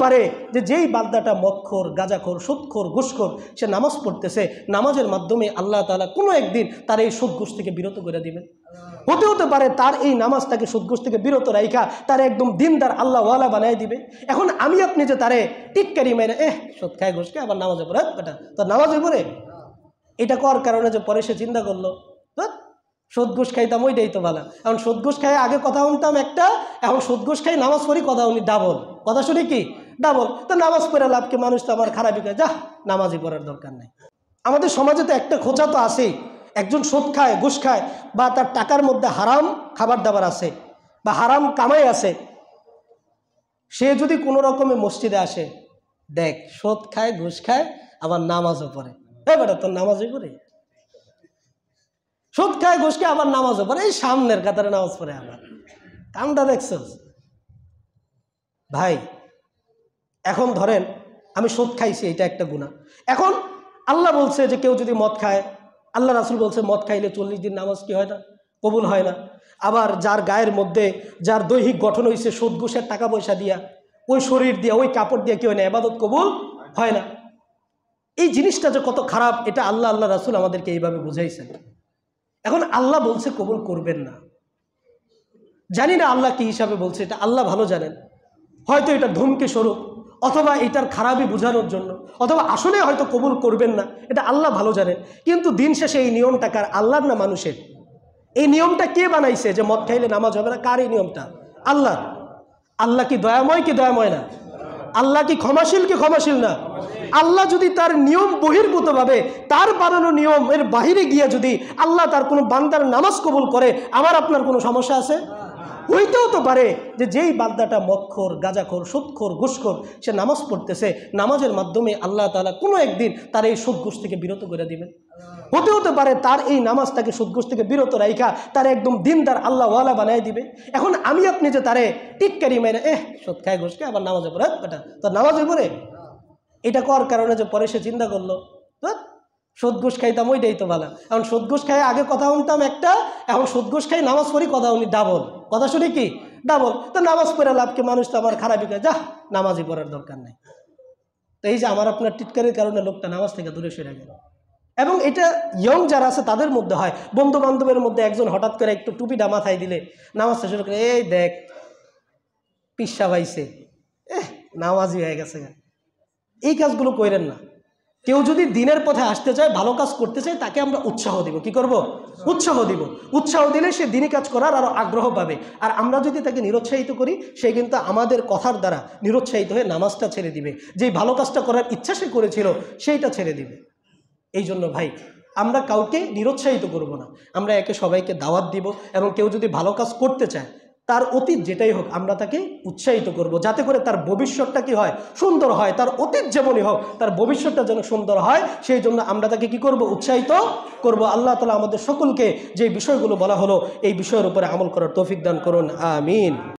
পারে যে যেই বান্দাটা মদখোর, গাঁজাখোর, সুদখোর, ঘুষখোর সে নামাজ পড়তেছে, নামাজের মাধ্যমে আল্লাহ তাআলা কোনো একদিন তার এই সুদ ঘুষ থেকে বিরত করে দিবেন। হতে পারে তার এই নামাজটাকে সুদ ঘুষ থেকে বিরত রাইখা তার একদম দিনদার আল্লাহওয়ালা বানায় দিবে। এখন আমি আপনি যে তারে টিটকারি মেরে সুদ খায় ঘুষ খায় আবার নামাজে পড়ে, বেটা তোর নামাজে পড়ে, এটা করার কারণে যে পরে সে চিন্তা করলো সুদ ঘুষ খাইতাম ওইটাই তো ভালো। এখন সুদ ঘুষ খাই আগে কথা শুনতাম একটা, এখন সুদ ঘুষ খাই নামাজ পড়ি কথা শুনি ডাবল, কথা শুনি কি ডাবল। তো নামাজ পড়ে লাভ কি, মানুষ তো আমার খারাপই করে, যা নামাজই পড়ার দরকার নেই। আমাদের সমাজে তো একটা খোঁচা তো আছেই, একজন সুদ খায়, ঘুষ খায়, বা তার টাকার মধ্যে হারাম খাবার দাবার আছে বা হারাম কামাই আছে, সে যদি কোনো রকমে মসজিদে আসে, দেখ সুদ খায়, ঘুষ খায়, আবার নামাজও পড়ে, বেটা তোর নামাজই পড়ে, সুদ খায়, ঘুষ খায়, আবার নামাজও পড়ে, এই সামনের কাতারে নামাজ পড়ে, আবার কামটা দেখছো ভাই। এখন ধরেন আমি সুদ খাইছি, এটা একটা গুনাহ। এখন আল্লাহ বলছে যে কেউ যদি মদ খায়, আল্লাহ রাসূল বলছে মদ খাইলে 40 দিন নামাজ কি হয় না, কবুল হয় না। আবার যার গায়ের মধ্যে যার দৈহিক গঠন হয়েছে সুদ ঘুষের টাকা পয়সা দিয়া, ওই শরীর দিয়া, ওই কাপড় দিয়া কি হয় না, ইবাদত কবুল হয় না। এই জিনিসটা যে কত খারাপ, এটা আল্লাহ রাসূল আমাদেরকে এইভাবে বুঝাইছেন। এখন আল্লাহ বলছে কবুল করবেন না, জানি না আল্লাহ কি হিসাবে বলছে, এটা আল্লাহ ভালো জানেন। হয়তো এটা ধমকি স্বরূপ, অথবা এটার খারাপই বোঝানোর জন্য, অথবা আসলে হয়তো কবুল করবেন না, এটা আল্লাহ ভালো জানেন। কিন্তু দিন শেষে এই নিয়মটা কার, আল্লাহর না মানুষের? এই নিয়মটা কে বানাইছে যে মদ খাইলে নামাজ হবে না? কার এই নিয়মটা? আল্লাহ। আল্লাহ কি দয়াময় কি দয়াময় না? আল্লাহ কি ক্ষমাশীল কি ক্ষমাশীল না? আল্লাহ যদি তার নিয়ম বহির্ভূতভাবে, তার বানানো নিয়মের বাহিরে গিয়ে যদি আল্লাহ তার কোনো বান্দার নামাজ কবুল করে, আমার আপনার কোনো সমস্যা আছে? হইতেও তো পারে যে যেই বান্দাটা মদখোর, গাঁজাখোর, সুদখোর, ঘুষখোর সে নামাজ পড়তেছে, নামাজের মাধ্যমে আল্লাহ তাআলা কোনো একদিন তার এই সুদ ঘুষ থেকে বিরত করে দিবেন। হতে পারে তার এই নামাজটাকে সুদ ঘুষ থেকে বিরত রাইখা তার একদম দিনদার আল্লাহওয়ালা বানায় দিবে। এখন আমি আপনি যে তারে টিটকারি মেরে সুদ খায় ঘুষ খায় আবার নামাজে পড়ে, বেটা তোর নামাজে পড়ে, এটা করার কারণে যে পরে সে চিন্তা করলো সুদ ঘুষ খাইতাম ওইটাই তো ভালো। এখন সুদ ঘুষ খাই আগে কথা শুনতাম একটা, এখন সুদ ঘুষ খাই নামাজ পড়ি কথা শুনি ডাবল, কথা শুনি কি ডাবল। তো নামাজ পড়ে লাভ কি, মানুষ তো আমার খারাপই করে, যা নামাজই পড়ার দরকার নেই। তো এই যে আমার আপনার টিটকারির কারণে লোকটা নামাজ থেকে দূরে সরে গেল। এবং এটা ইয়ং যারা আছে তাদের মধ্যে হয়, বন্ধু বান্ধবের মধ্যে একজন হঠাৎ করে একটু টুপিটা মাথায় দিলে নামাজটা শুরু করে, এই দেখ পিসা পাইছে, নামাজই হয়ে গেছে। এই কাজগুলো করেন না। কেউ যদি দিনের পথে আসতে চায়, ভালো কাজ করতে চায়, তাকে আমরা উৎসাহ দিব। কি করব? উৎসাহ দিব। উৎসাহ দিলে সে দিনী কাজ করার আরো আগ্রহ পাবে। আর আমরা যদি তাকে নিরুৎসাহিত করি, সে কিন্তু আমাদের কথার দ্বারা নিরুৎসাহিত হয়ে নামাজটা ছেড়ে দিবে। যেই ভালো কাজটা করার ইচ্ছা সে করেছিল সেইটা ছেড়ে দিবে। এই জন্য ভাই আমরা কাউকে নিরুৎসাহিত করব না, আমরা একে সবাইকে দাওয়াত দিব। এবং কেউ যদি ভালো কাজ করতে চায়, তার অতীত যেটাই হোক আমরা তাকে উৎসাহিত করব, যাতে করে তার ভবিষ্যৎটা কি হয়, সুন্দর হয়। তার অতীত যেমনই হোক, তার ভবিষ্যৎটা যেন সুন্দর হয়, সেই জন্য আমরা তাকে কি করব, উৎসাহিত করব। আল্লাহ তাআলা আমাদের সকলকে যে বিষয়গুলো বলা হলো এই বিষয়ের উপরে আমল করার তৌফিক দান করুন, আমিন।